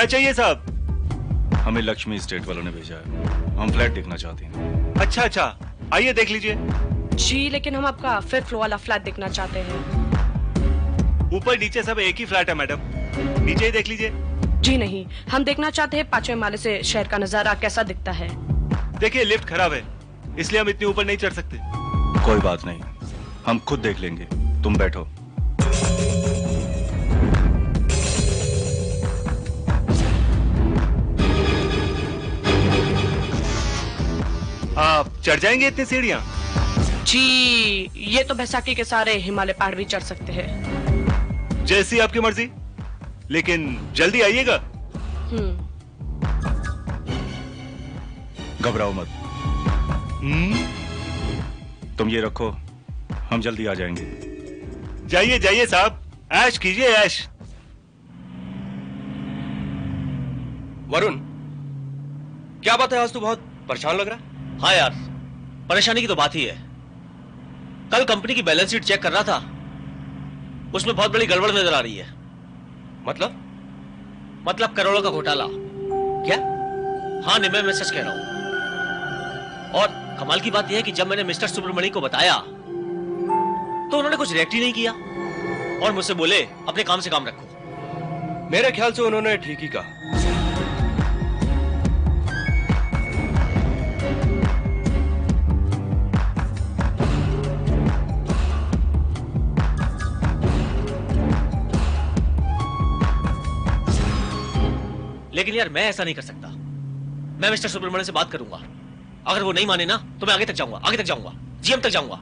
क्या चाहिए साहब? हमें लक्ष्मी स्टेट वालों ने भेजा है, हम फ्लैट देखना चाहते हैं। अच्छा अच्छा, आइए देख लीजिए। जी लेकिन हम आपका 5th फ्लोर वाला फ्लैट देखना चाहते हैं। ऊपर नीचे सब एक ही फ्लैट है मैडम, नीचे ही देख लीजिए। जी नहीं, हम देखना चाहते हैं 5वें माले से शहर का नजारा कैसा दिखता है। देखिए लिफ्ट खराब है, इसलिए हम इतने ऊपर नहीं चढ़ सकते। कोई बात नहीं, हम खुद देख लेंगे, तुम बैठो। आप चढ़ जाएंगे इतनी सीढ़ियां? जी ये तो बैसाखी के सारे हिमालय पहाड़ भी चढ़ सकते हैं। जैसी आपकी मर्जी, लेकिन जल्दी आइएगा। घबराओ मत। तुम ये रखो, हम जल्दी आ जाएंगे। जाइए जाइए साहब, ऐश कीजिए ऐश। वरुण, क्या बात है, आज तू बहुत परेशान लग रहा है? हाँ यार, परेशानी की तो बात ही है। कल कंपनी की बैलेंस शीट चेक कर रहा था, उसमें बहुत बड़ी गड़बड़ नजर आ रही है। मतलब करोड़ों का घोटाला। क्या? हाँ निमय, मैं सच कह रहा हूं। और कमाल की बात यह है कि जब मैंने मिस्टर सुब्रमणि को बताया तो उन्होंने कुछ रिएक्ट ही नहीं किया और मुझसे बोले अपने काम से काम रखो। मेरे ख्याल से उन्होंने ठीक ही कहा। लेकिन यार मैं ऐसा नहीं कर सकता। मैं मिस्टर सुब्रमण्यम से बात करूंगा, अगर वो नहीं माने ना तो मैं आगे तक जाऊंगा, जीएम तक जाऊंगा।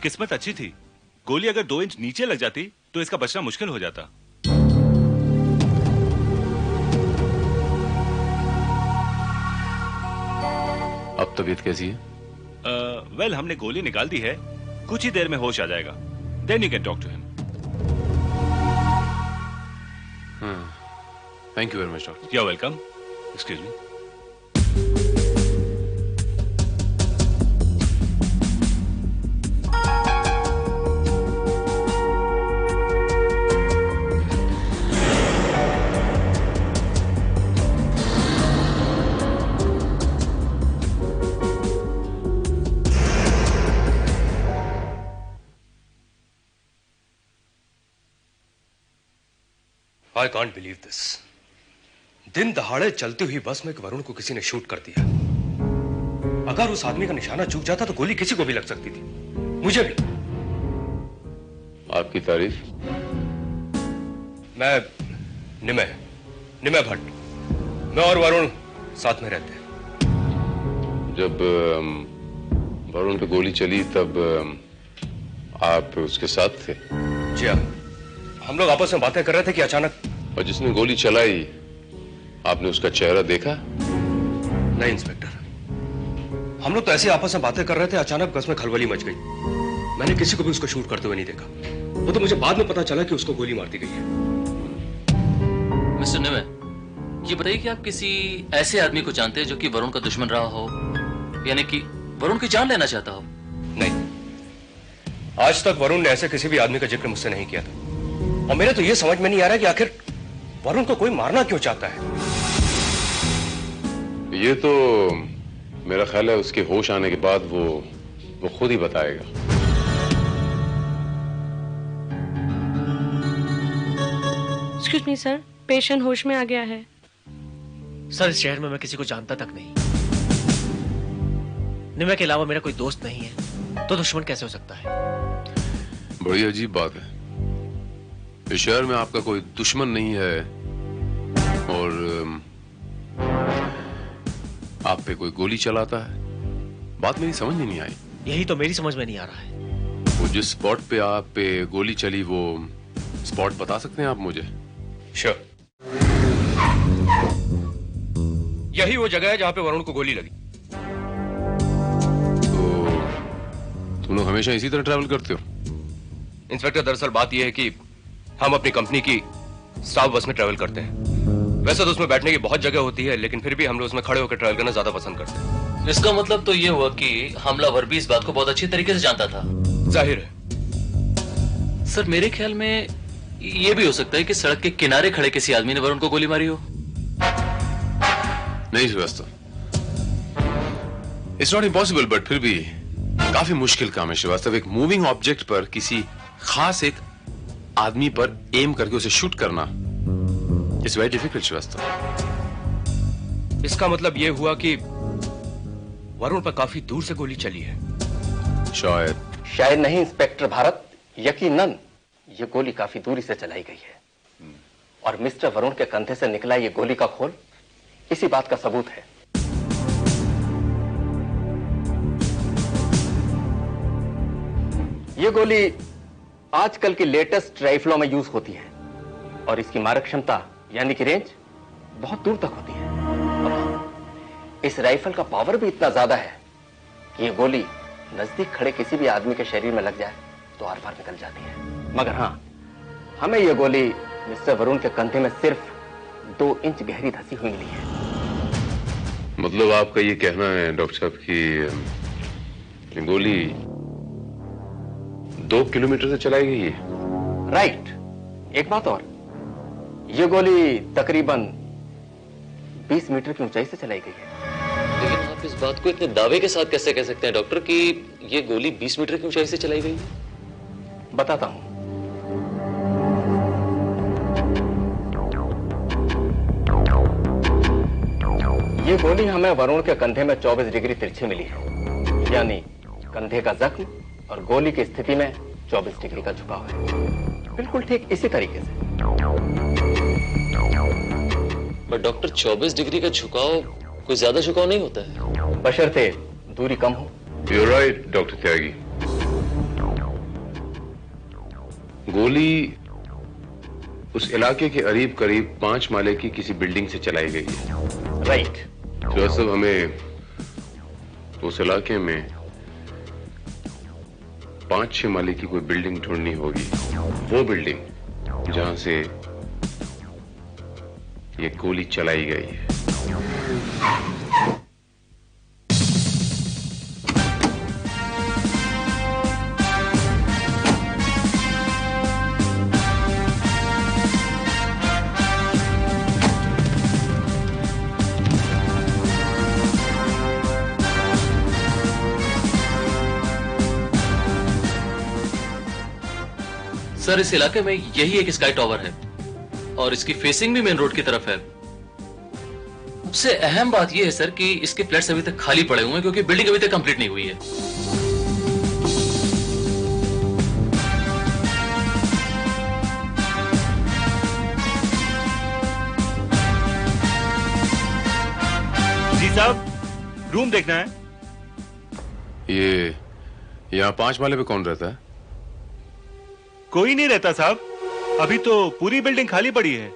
किस्मत अच्छी थी, गोली अगर 2 इंच नीचे लग जाती तो इसका बचना मुश्किल हो जाता। अब तबीयत कैसी है? वेल हमने गोली निकाल दी है, कुछ ही देर में होश आ जाएगा। Then you can talk to him. Thank you very much doctor. You are welcome. Excuse me. I can't believe this. दिन दहाड़े चलती हुई बस में वरुण को किसी ने शूट कर दिया। अगर उस आदमी का निशाना चूक जाता तो गोली किसी को भी लग सकती थी, मुझे भी। आपकी तारीफ? मैं निमय भट्ट, मैं और वरुण साथ में रहते हैं। जब वरुण पे गोली चली तब आप उसके साथ थे? जी हाँ, हम लोग आपस में बातें कर रहे थे कि अचानक। और जिसने गोली चलाई आपने उसका चेहरा देखा? नहीं इंस्पेक्टर, हम लोग तो ऐसे आपस में बातें कर रहे थे, अचानक बस में खलबली मच गई। मैंने किसी को भी उसको शूट करते हुए नहीं देखा। वो तो मुझे बाद में पता चला कि उसको गोली मार दी गई है। मिस्टर निमय, ये बताइए कि आप किसी ऐसे आदमी को जानते हैं जो कि वरुण का दुश्मन रहा हो, यानी कि वरुण की जान लेना चाहता हो? नहीं, आज तक वरुण ने ऐसे किसी भी आदमी का जिक्र मुझसे नहीं किया था। और मेरे तो ये समझ में नहीं आ रहा कि आखिर वरुण को कोई मारना क्यों चाहता है। ये तो मेरा ख्याल है उसके होश आने के बाद वो वो खुद ही बताएगा। एक्सक्यूज मी सर, पेशेंट होश में आ गया है। सर इस शहर में मैं किसी को जानता तक नहीं। निम्या के अलावा मेरा कोई दोस्त नहीं है, तो दुश्मन कैसे हो सकता है? बड़ी अजीब बात है। इस शहर में आपका कोई दुश्मन नहीं है और आप पे कोई गोली चलाता है। बात मेरी समझ में नहीं आई। यही तो मेरी समझ में नहीं आ रहा है। वो जिस स्पॉट पे आप पे गोली चली, वो स्पॉट बता सकते हैं आप मुझे? श्योर। यही वो जगह है जहां पे वरुण को गोली लगी। तो तुम लोग हमेशा इसी तरह ट्रैवल करते हो? इंस्पेक्टर, दरअसल बात यह है कि हम अपनी कंपनी की स्टाफ बस में ट्रैवल करते हैं। वैसे तो उसमें बैठने की बहुत जगह होती है, लेकिन फिर भी हम लोग उसमें खड़े होकर ट्रैवल करना ज्यादा पसंद करते हैं। इसका मतलब तो ये हुआ कि हमलावर भी इस बात को बहुत अच्छी तरीके से जानता था। जाहिर है। सर मेरे ख्याल में ये भी हो सकता है कि सड़क के किनारे खड़े किसी आदमी ने वरुण को गोली मारी हो। नहीं Srivastava, it's not impossible, but फिर भी काफी मुश्किल काम है श्रीवास्तव। एक मूविंग ऑब्जेक्ट पर किसी खास एक आदमी पर एम करके उसे शूट करना इट्स वेरी डिफिकल्ट श्रीवास्तव। इसका मतलब यह हुआ कि वरुण पर काफी दूर से गोली चली है। शायद नहीं इंस्पेक्टर भारत, यकीनन ये गोली काफी दूरी से चलाई गई है और मिस्टर वरुण के कंधे से निकला ये गोली का खोल इसी बात का सबूत है। ये गोली आजकल की लेटेस्ट राइफलों में यूज होती है और इसकी मारक क्षमता यानी कि रेंज बहुत दूर तक होती है। और इस राइफल का पावर भी इतना ज्यादा है कि ये गोली नजदीक खड़े किसी भी आदमी के शरीर में लग जाए तो आर पार निकल जाती है। मगर हाँ, हमें ये गोली मिस्टर वरुण के कंधे में सिर्फ 2 इंच गहरी धंसी हुई मिली है। मतलब आपका ये कहना है डॉक्टर साहब कि ये गोली 2 किलोमीटर से चलाई गई है? राइट। एक बात और, ये गोली तकरीबन 20 मीटर की ऊंचाई से चलाई गई है। लेकिन आप इस बात को इतने दावे के साथ कैसे कह सकते हैं डॉक्टर कि ये गोली 20 मीटर की ऊंचाई से चलाई गई है? बताता हूं। ये गोली हमें वरुण के कंधे में 24 डिग्री तिरछी मिली है, यानी कंधे का जख्म और गोली की स्थिति में 24 डिग्री का झुकाव है। बिल्कुल ठीक इसी तरीके से। बट डॉक्टर 24 डिग्री का झुकाव कोई ज्यादा झुकाव नहीं होता है, बशर्ते दूरी कम हो। You're right, डॉक्टर त्यागी। गोली उस इलाके के करीब करीब 5 माले की किसी बिल्डिंग से चलाई गई है। राइट। तो सब हमें उस इलाके में 5-6 माले की कोई बिल्डिंग ढूंढनी होगी, वो बिल्डिंग जहां से ये गोली चलाई गई है। सर इस इलाके में यही एक स्काई टावर है और इसकी फेसिंग भी मेन रोड की तरफ है। सबसे अहम बात यह है सर कि इसके फ्लैट्स अभी तक खाली पड़े हुए हैं क्योंकि बिल्डिंग अभी तक कंप्लीट नहीं हुई है। जी साहब, रूम देखना है। ये यहाँ 5 माले पे कौन रहता है? कोई नहीं रहता साहब, अभी तो पूरी बिल्डिंग खाली पड़ी है।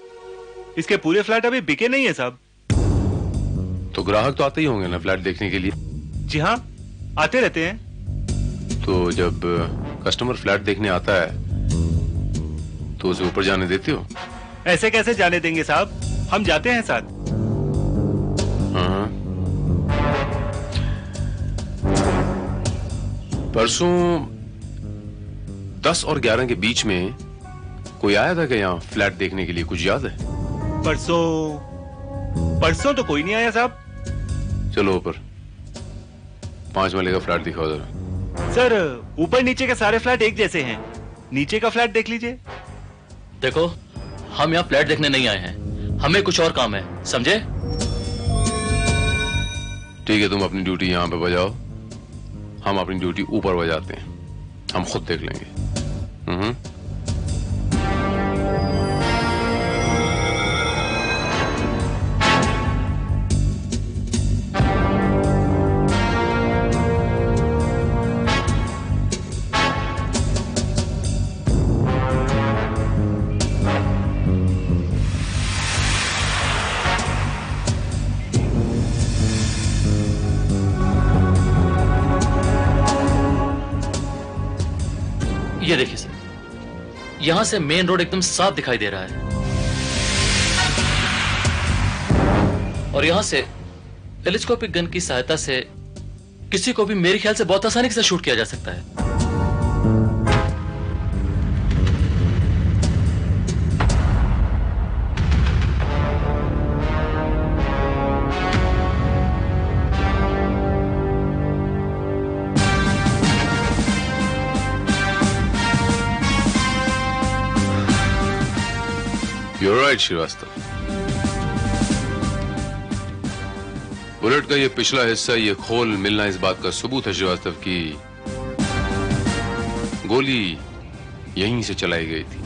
इसके पूरे फ्लैट अभी बिके नहीं है साहब। तो ग्राहक तो आते ही होंगे ना फ्लैट देखने के लिए? जी हाँ, आते रहते हैं। तो जब कस्टमर फ्लैट देखने आता है तो उसे ऊपर जाने देते हो? ऐसे कैसे जाने देंगे साहब, हम जाते हैं साथ। हाँ। परसों 10 और 11 के बीच में कोई आया था क्या यहाँ फ्लैट देखने के लिए, कुछ याद है? परसों तो कोई नहीं आया साहब। चलो ऊपर 5 माले का फ्लैट दिखाओ जरा। सर ऊपर नीचे के सारे फ्लैट एक जैसे हैं, नीचे का फ्लैट देख लीजिए। देखो, हम यहाँ फ्लैट देखने नहीं आए हैं, हमें कुछ और काम है, समझे? ठीक है, तुम अपनी ड्यूटी यहाँ पे बजाओ, हम अपनी ड्यूटी ऊपर बजाते हैं, हम खुद देख लेंगे। ये देखिए सर, यहां से मेन रोड एकदम साफ दिखाई दे रहा है और यहां से टेलीस्कोपिक गन की सहायता से किसी को भी मेरे ख्याल से बहुत आसानी से शूट किया जा सकता है। You're right, Srivastava. बुलेट का ये पिछला हिस्सा, ये खोल मिलना इस बात का सबूत है श्रीवास्तव की गोली यहीं से चलाई गई थी।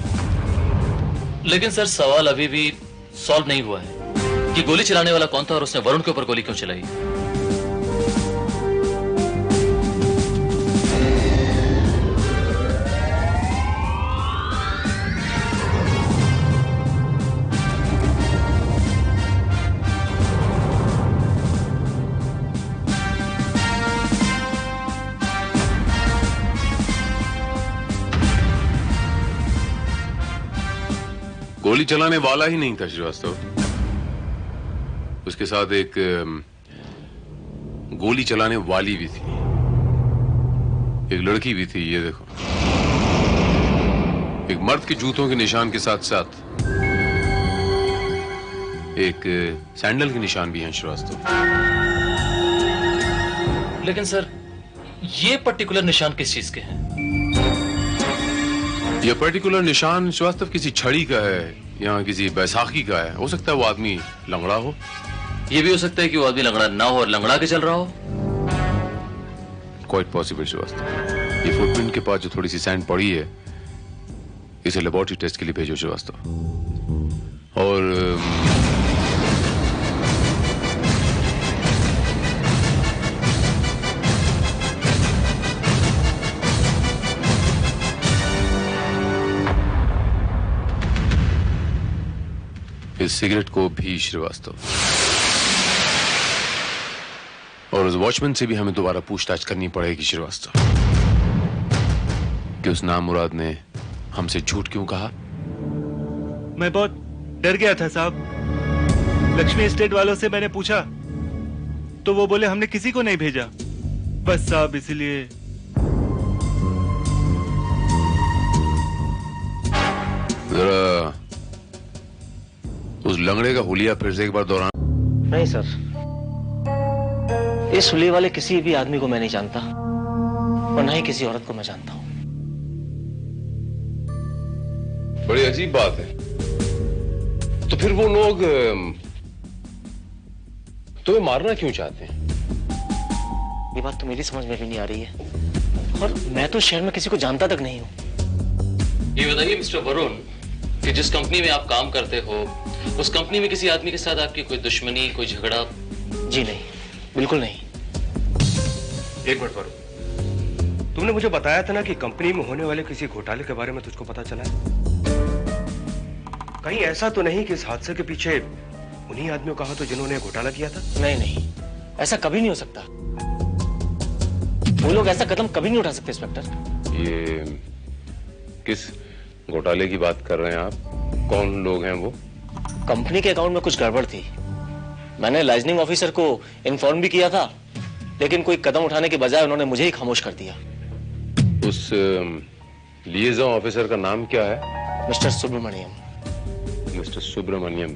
लेकिन सर, सवाल अभी भी सॉल्व नहीं हुआ है कि गोली चलाने वाला कौन था और उसने वरुण के ऊपर गोली क्यों चलाई। गोली चलाने वाला ही नहीं था श्रीवास्तव, उसके साथ एक गोली चलाने वाली भी थी, एक लड़की भी थी। ये देखो, एक मर्द के जूतों के निशान के साथ साथ एक सैंडल के निशान भी हैं श्रीवास्तव। लेकिन सर, ये पर्टिकुलर निशान किस चीज के हैं? यह पर्टिकुलर निशान श्रीवास्तव किसी छड़ी का है या किसी बैसाखी का है। हो सकता है वो आदमी लंगड़ा हो। ये भी हो सकता है कि वो आदमी लंगड़ा ना हो और लंगड़ा के चल रहा हो। Quite possible Srivastava. ये फुटप्रिंट के पास जो थोड़ी सी सैंड पड़ी है, इसे लेबोरेटरी टेस्ट के लिए भेजो श्रीवास्तव। और इस सिगरेट को भी श्रीवास्तव, और उस वॉचमैन से भी हमें दोबारा पूछताछ करनी पड़ेगी श्रीवास्तव कि उस नामुराद ने हमसे झूठ क्यों कहा। मैं बहुत डर गया था साहब। लक्ष्मी एस्टेट वालों से मैंने पूछा तो वो बोले हमने किसी को नहीं भेजा, बस साहब इसलिए। जरा उस लंगड़े का हुलिया फिर से एक बार दोहराना। नहीं सर, इस हुलिये वाले किसी भी आदमी को मैं नहीं जानता और ना ही किसी औरत को मैं जानता हूं। बड़ी अजीब बात है। तो फिर वो लोग तुम्हें मारना क्यों चाहते हैं? ये बात तो मेरी समझ में भी नहीं आ रही है, और मैं तो शहर में किसी को जानता तक नहीं हूं। ये बताइए मिस्टर वरुण कि जिस कंपनी में आप काम करते हो, उस कंपनी में किसी आदमी के साथ आपकी कोई दुश्मनी, कोई झगड़ा? जी नहीं, बिल्कुल नहीं। एक मिनट वरुण, तुमने मुझे बताया था ना कि कंपनी में होने वाले किसी घोटाले के बारे में तुझको पता चला है। कहीं ऐसा तो नहीं कि इस हादसे के पीछे उन्हीं आदमियों का हाथ हो जिन्होंने घोटाला किया था? नहीं नहीं, ऐसा कभी नहीं हो सकता। वो लोग ऐसा कदम कभी नहीं उठा सकते इंस्पेक्टर। ये किस घोटाले की बात कर रहे हैं आप? कौन लोग हैं वो? कंपनी के अकाउंट में कुछ गड़बड़ थी। मैंने लाइजनिंग ऑफिसर को इन्फॉर्म भी किया था, लेकिन कोई कदम उठाने के बजाय उन्होंने मुझे ही खामोश कर दिया। उस लिएजन ऑफिसर का नाम क्या है? Mister Subramaniam. Mister Subramaniam.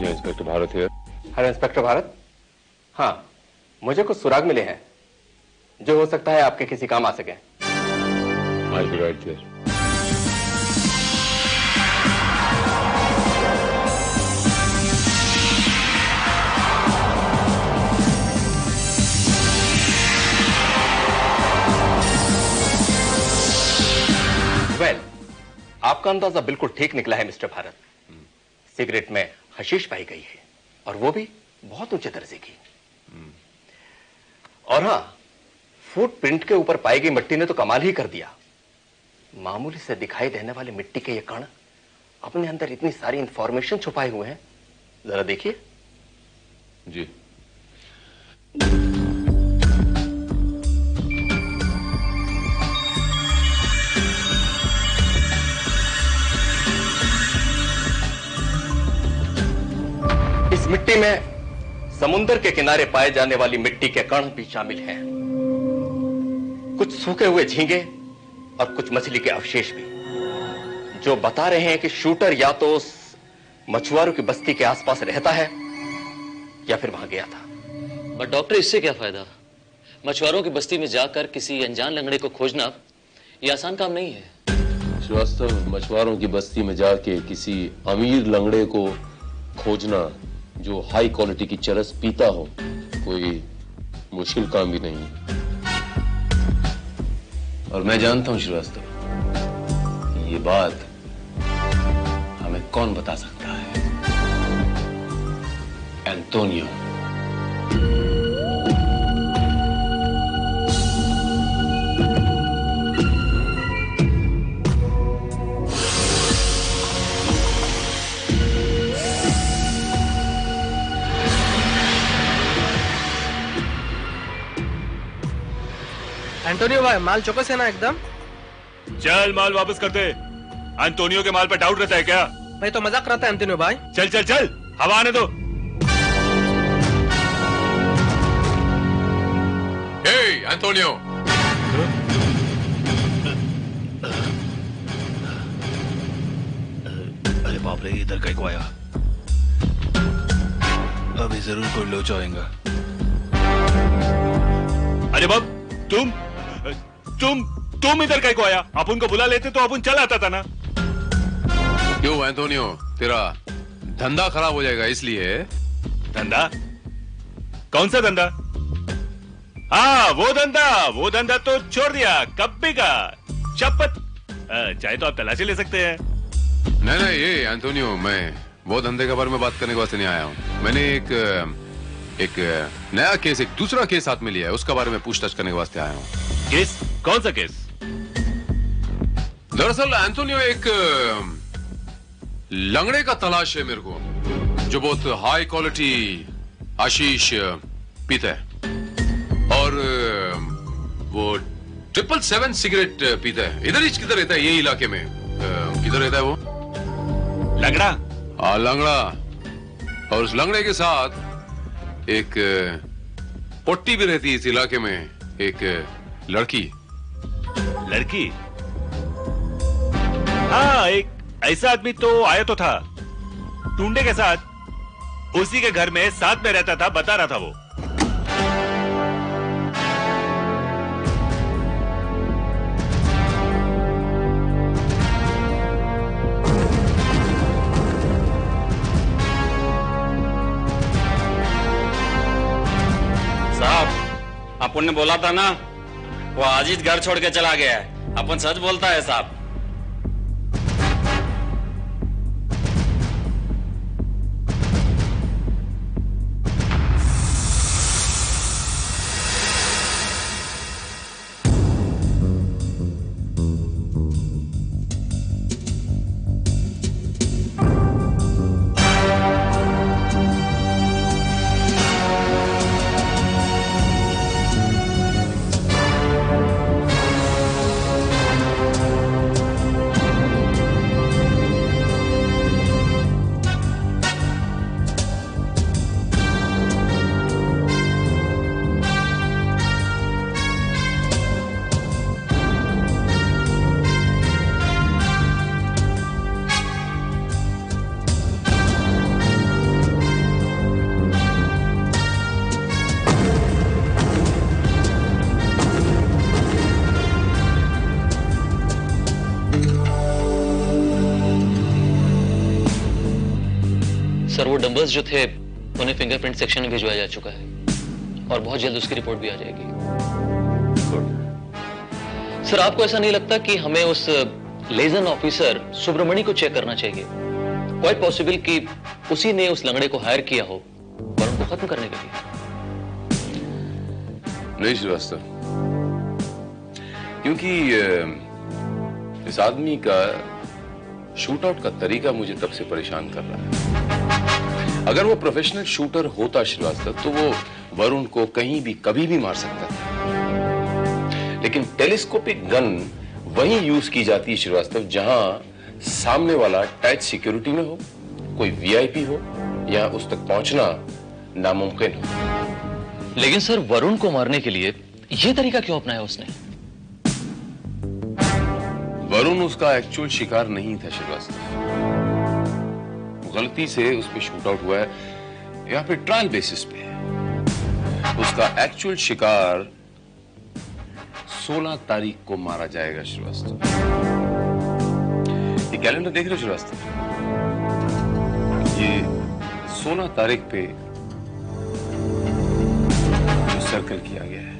Inspector Bharat है। हेलो इंस्पेक्टर भारत, हाँ, मुझे कुछ सुराग मिले हैं जो हो सकता है आपके किसी काम आ सके। I'll be right there. Well, आपका अंदाजा बिल्कुल ठीक निकला है मिस्टर भारत। सिगरेट में हशीश पाई गई है और वो भी बहुत ऊंचे दर्जे की। और हां, फुटप्रिंट के ऊपर पाई गई मिट्टी ने तो कमाल ही कर दिया। मामूली से दिखाई देने वाले मिट्टी के ये कण अपने अंदर इतनी सारी इंफॉर्मेशन छुपाए हुए हैं, जरा देखिए। जी। इस मिट्टी में समुद्र के किनारे पाए जाने वाली मिट्टी के कण भी शामिल हैं। कुछ सूखे हुए झींगे और कुछ मछली के अवशेष भी, जो बता रहे हैं कि शूटर या तो उस मछुआरों की बस्ती के आसपास रहता है या फिर वहां गया था। बट डॉक्टर, इससे क्या फायदा? मछुआरों की बस्ती में जाकर किसी अनजान लंगड़े को खोजना ये आसान काम नहीं है। श्रीवास्तव, मछुआरों की बस्ती में जाके किसी अमीर लंगड़े को खोजना जो हाई क्वालिटी की चरस पीता हो कोई मुश्किल काम भी नहीं। और मैं जानता हूं श्रीवास्तव, ये बात हमें कौन बता सकता है? एंटोनियो। एंटोनियो भाई, माल चौकस है ना एकदम? चल माल वापस कर दे। एंटोनियो के माल पर डाउट रहता है क्या? भाई तो मजाक करता है एंटोनियो भाई। चल चल चल, हवा आने दो। हे एंटोनियो, अरे बाप रे, इधर कहीं को आया। अभी जरूर कोई लोचा होगा। अरे बाप, तुम इधर कहीं को आया? अपन को बुला लेते तो अपन चल आता था ना। क्यों एंटोनियो, तेरा धंधा खराब हो जाएगा इसलिए? धंधा? कौन सा धंधा? हाँ, वो धंधा तो छोड़ दिया कब्बी का। शपथ, चाहे तो आप तलाशी ले सकते हैं। नहीं, ये एंटोनियो, मैं वो धंधे के बारे में बात करने के वास्ते नहीं आया हूँ। मैंने एक नया केस, एक दूसरा केस हाथ में लिया है, उसके बारे में पूछताछ करने के वास्ते आया हूँ। केस? कौन सा केस? दरअसल एंटोनियो, एक लंगड़े का तलाश है मेरे को, जो बहुत हाई क्वालिटी आशीष पीता है और वो 777 सिगरेट पीता है। इधर ही किधर रहता है ये इलाके में? किधर रहता है वो? लंगड़ा? हाँ, लंगड़ा। और उस लंगड़े के साथ एक पोट्टी भी रहती है इस इलाके में, एक लड़की। हाँ, एक ऐसा आदमी तो आया तो था टुंडे के साथ, उसी के घर में साथ में रहता था, बता रहा था वो। साहब, अपन ने बोला था ना, वो आज ही घर छोड़ के चला गया है। अपन सच बोलता है साहब। सर वो डंबल्स जो थे उन्हें फिंगरप्रिंट सेक्शन में भिजवाया जा चुका है और बहुत जल्द उसकी रिपोर्ट भी आ जाएगी। गुड। सर आपको ऐसा नहीं लगता कि हमें उस लेजन ऑफिसर सुब्रमणि को चेक करना चाहिए? क्वाइट पॉसिबल कि उसी ने उस लंगड़े को हायर किया हो और उनको खत्म करने के लिए। नहीं श्रीवास्तव, क्योंकि इस आदमी का शूट आउट का तरीका मुझे तब से परेशान कर रहा है। अगर वो प्रोफेशनल शूटर होता श्रीवास्तव तो वो वरुण को कहीं भी कभी भी मार सकता था, लेकिन टेलीस्कोपिक गन वहीं यूज की जाती है श्रीवास्तव जहां सामने वाला टाइट सिक्योरिटी में हो, कोई वीआईपी हो या उस तक पहुंचना नामुमकिन हो। लेकिन सर वरुण को मारने के लिए यह तरीका क्यों अपनाया उसने? वरुण उसका एक्चुअल शिकार नहीं था श्रीवास्तव, गलती से उस पर शूट आउट हुआ है या फिर ट्रायल बेसिस पे। उसका एक्चुअल शिकार 16 तारीख को मारा जाएगा श्रीवास्तव। ये कैलेंडर देख रहे हो श्रीवास्तव? ये 16 तारीख पे जो सर्कल किया गया है।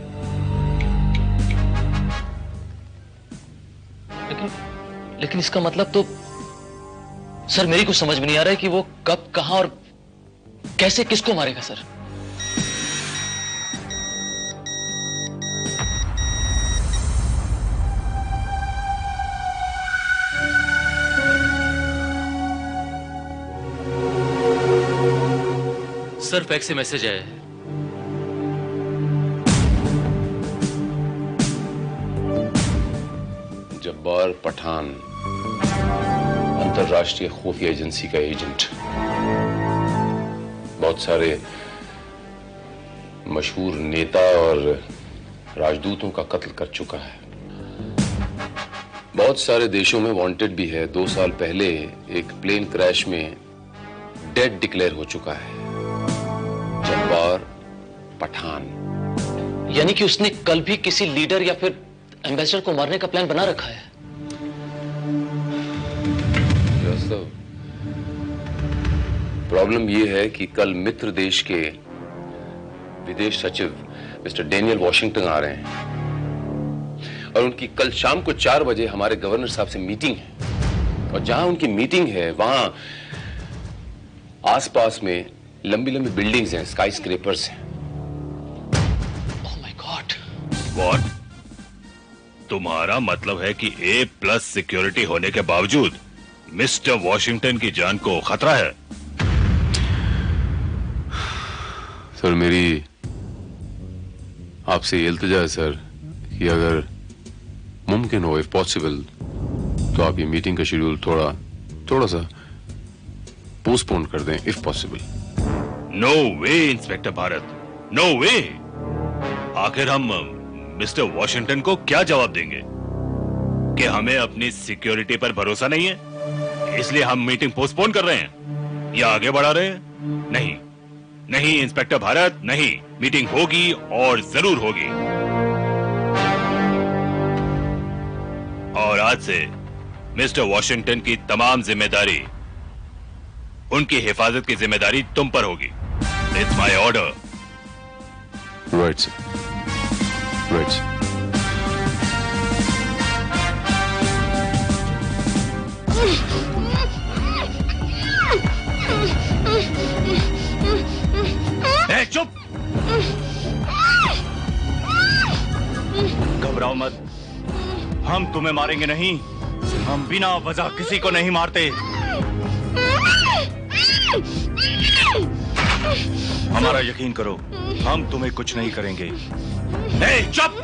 लेकिन इसका मतलब तो सर मेरी कुछ समझ में नहीं आ रहा है कि वो कब, कहां और कैसे किसको मारेगा सर। सर फैक्स से मैसेज आया है। जब्बार पठान अंतरराष्ट्रीय खुफिया एजेंसी का एजेंट, बहुत सारे मशहूर नेता और राजदूतों का कत्ल कर चुका है, बहुत सारे देशों में वांटेड भी है। 2 साल पहले एक प्लेन क्रैश में डेड डिक्लेयर हो चुका है। जब्बार पठान। यानी कि उसने कल भी किसी लीडर या फिर एम्बेसडर को मारने का प्लान बना रखा है। प्रॉब्लम यह है कि कल मित्र देश के विदेश सचिव मिस्टर डेनियल वॉशिंगटन आ रहे हैं और उनकी कल शाम को 4 बजे हमारे गवर्नर साहब से मीटिंग है, और जहां उनकी मीटिंग है वहां आसपास में लंबी लंबी बिल्डिंग्स हैं, स्काई स्क्रेपर्स हैं। Oh my God. व्हाट? तुम्हारा मतलब है कि A+ सिक्योरिटी होने के बावजूद मिस्टर वॉशिंगटन की जान को खतरा है? सर मेरी आपसे ये इल्तिजा है सर कि अगर मुमकिन हो, इफ पॉसिबल, तो आप ये मीटिंग का शेड्यूल थोड़ा सा पोस्टपोन कर दें if possible. No way inspector Bharat, no way. आखिर हम मिस्टर वॉशिंगटन को क्या जवाब देंगे कि हमें अपनी सिक्योरिटी पर भरोसा नहीं है, इसलिए हम मीटिंग पोस्टपोन कर रहे हैं या आगे बढ़ा रहे हैं? नहीं नहीं इंस्पेक्टर भारत, नहीं। मीटिंग होगी और जरूर होगी। और आज से मिस्टर वॉशिंगटन की तमाम जिम्मेदारी, उनकी हिफाजत की जिम्मेदारी तुम पर होगी। It's my order. Right sir, right sir. चुप! घबराओ मत, हम तुम्हें मारेंगे नहीं। हम बिना वजह किसी को नहीं मारते। हमारा यकीन करो, हम तुम्हें कुछ नहीं करेंगे। चुप!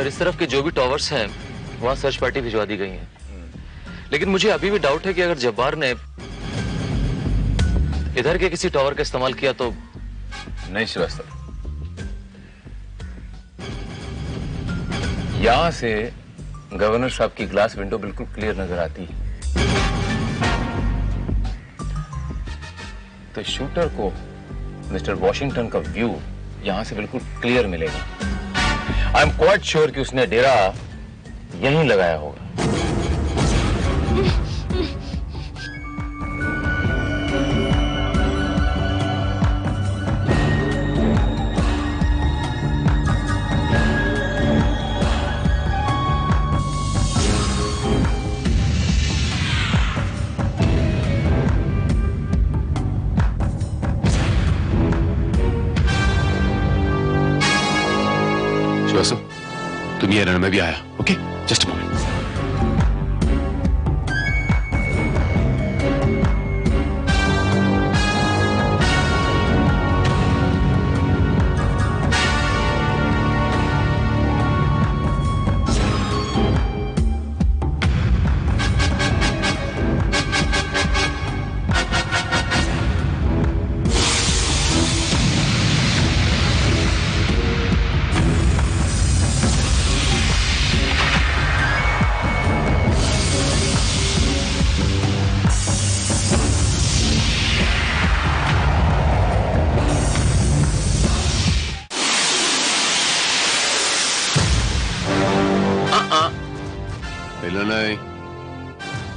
सर, इस तरफ के जो भी टॉवर्स हैं वहां सर्च पार्टी भिजवा दी गई है, लेकिन मुझे अभी भी डाउट है कि अगर जब्बार ने इधर के किसी टॉवर का इस्तेमाल किया तो। नहीं श्रीवास्तव, यहां से गवर्नर साहब की ग्लास विंडो बिल्कुल क्लियर नजर आती है, तो शूटर को मिस्टर वॉशिंगटन का व्यू यहां से बिल्कुल क्लियर मिलेगा। आई एम क्वाइट श्योर कि उसने डेरा यहीं लगाया होगा। तुम ये रहना, मैं भी आया। Okay, just a moment.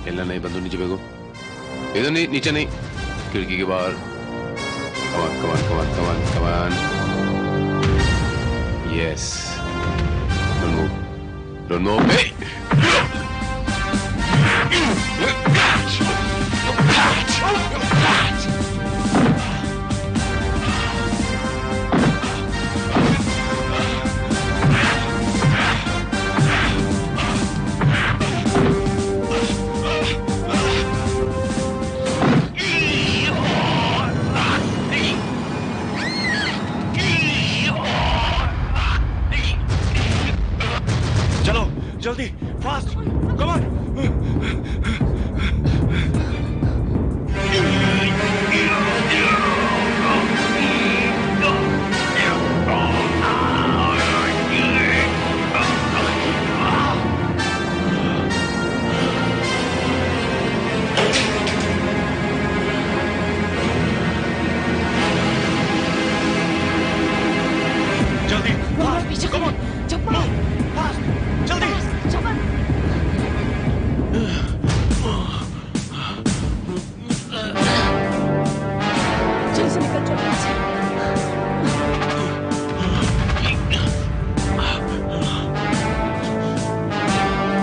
हिलना नहीं, बंदूक नीचे फेंको। इधर नहीं, नीचे नहीं, खिड़की के बाहर। Come on come on come on come on come on. Yes, don't move, don't move. Hey, जल्दी, फास्ट, कम ऑन। जल्दी, फास्ट, कम ऑन, फास्ट, जल्दी।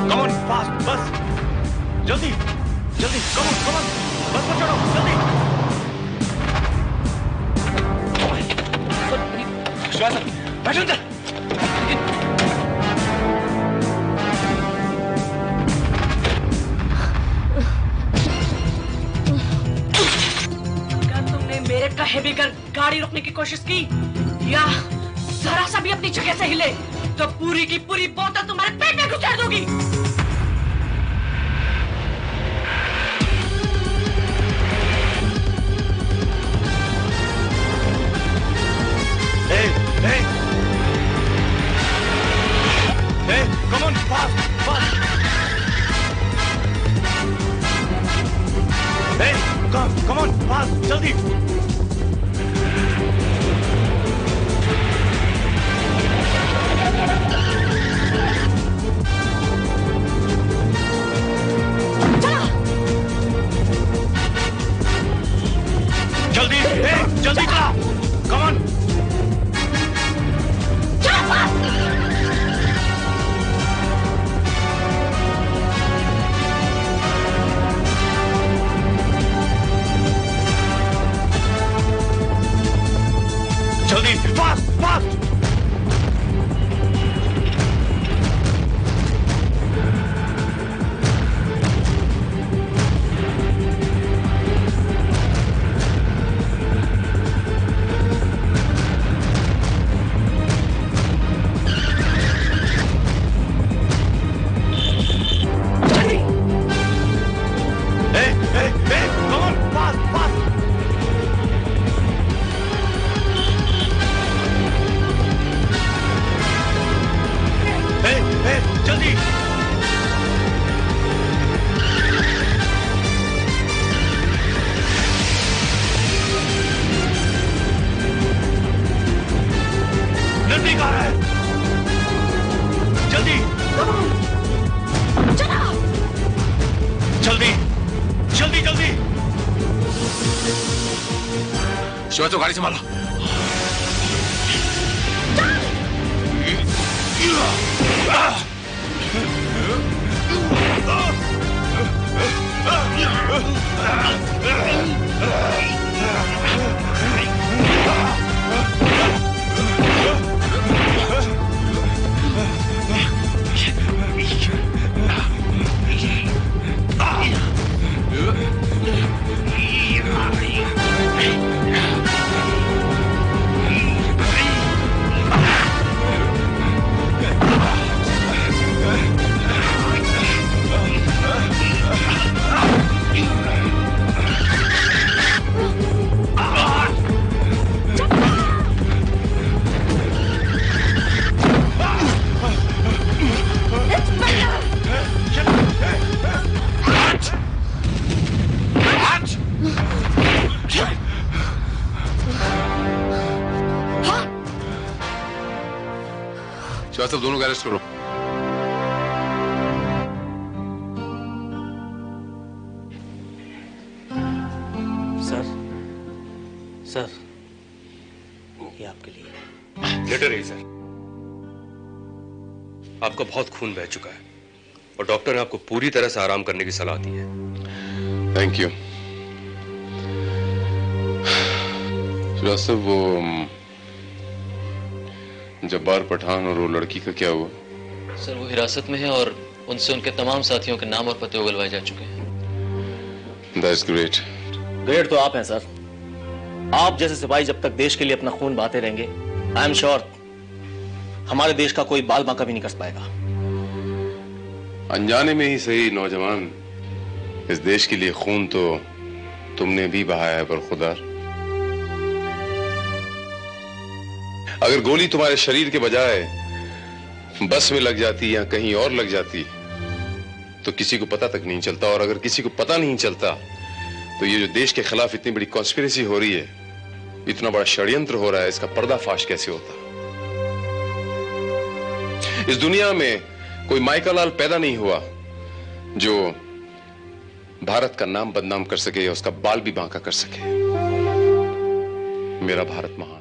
Come on, fast, बस, जल्दी, जल्दी, come on, बस पर चढ़ो, जल्दी। श्वास, बैठो अंदर। क्या तुमने मेरे कहे बिगर गाड़ी रोकने की कोशिश की या जरा सा भी अपनी जगह से हिले तो पूरी की पूरी बोतल तुम्हारे पेट में घुसा दूंगी। Hey, come on, fast, fast. Hey, come on, fast, जल्दी। जल्दी, जल्दी चला, come on। शिवा तो गाड़ी संभालो। शिवा सब दोनों को अरेस्ट करो। सर ये आपके लिए। लेटर है सर। आपका बहुत खून बह चुका है और डॉक्टर ने आपको पूरी तरह से आराम करने की सलाह दी है। Thank you. साहब, वो जब्बार पठान और वो लड़की का क्या हुआ? सर वो हिरासत में है और उनसे उनके तमाम साथियों के नाम और पते उगलवाए जा चुके हैं। That's great. ग्रेट तो आप हैं सर। आप जैसे सिपाही जब तक देश के लिए अपना खून बहाते रहेंगे, आई एम श्योर हमारे देश का कोई बाल बांका भी नहीं कस पाएगा। अनजाने में ही सही नौजवान, इस देश के लिए खून तो तुमने भी बहाया है बरखुदार। अगर गोली तुम्हारे शरीर के बजाय बस में लग जाती या कहीं और लग जाती तो किसी को पता तक नहीं चलता, और अगर किसी को पता नहीं चलता तो ये जो देश के खिलाफ इतनी बड़ी कॉन्स्पिरेसी हो रही है, इतना बड़ा षड्यंत्र हो रहा है, इसका पर्दाफाश कैसे होता? इस दुनिया में कोई माइकालाल पैदा नहीं हुआ जो भारत का नाम बदनाम कर सके या उसका बाल भी बांका कर सके। मेरा भारत महान।